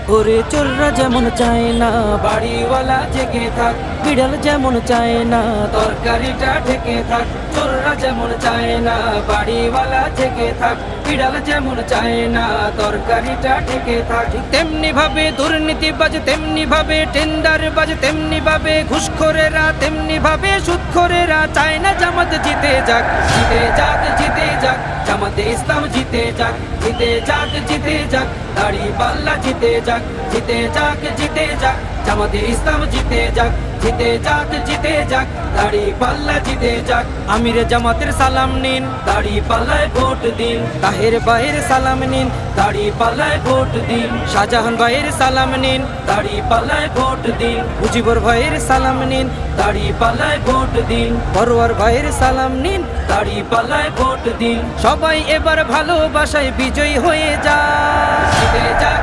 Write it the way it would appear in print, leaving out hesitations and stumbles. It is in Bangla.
ওরে চোররা যেমন চায় না বাড়িওয়ালা জেগে থাক, বিড়াল যেমন চায় না তরকারিটা ঢেকে থাক। চোররা যেমন চায় না বাড়িওয়ালা জেগে থাক, বিড়াল যেমন চায় না তরকারিটা ঢেকে থাক। তেমনি ভাবে দুর্নীতিবাজ, তেমনি ভাবে টেন্ডারবাজ, তেমনি ভাবে ঘুষখোরেরা, তেমনি ভাবে সুদখোরেরা চায় না জামাত জিতে যাক। জিতে যাক, জিতে যাক, জামাতে ইসলাম জিতে যাক। জিতে যাক, জিতে যাক, দাড়িপাল্লা জিতে যাক। জিতে যাক, জিতে যাক, জামাতে ইসলাম জিতে যাক। জিতে যাক, জিতে যাক, দাড়িপাল্লা জিতে যাক। আমিরে জামাতের সালাম নিন, দাড়িপাল্লায় ভোট দিন। তাহের ভাইয়ের সালাম নিন, দাড়িপাল্লায় ভোট দিন। শাহজাহান ভাইয়ের সালাম নিন, দাড়িপাল্লায় ভোট দিন। মুজিবুর ভাইয়ের সালাম নিন, দাড়িপাল্লায় ভোট দিন। পরোয়ার ভাইয়ের সালাম নিন, দাড়িপাল্লায় ভোট দিন। সবাই এবার ভালোবাসায় বিজয়ী হয়ে যায়।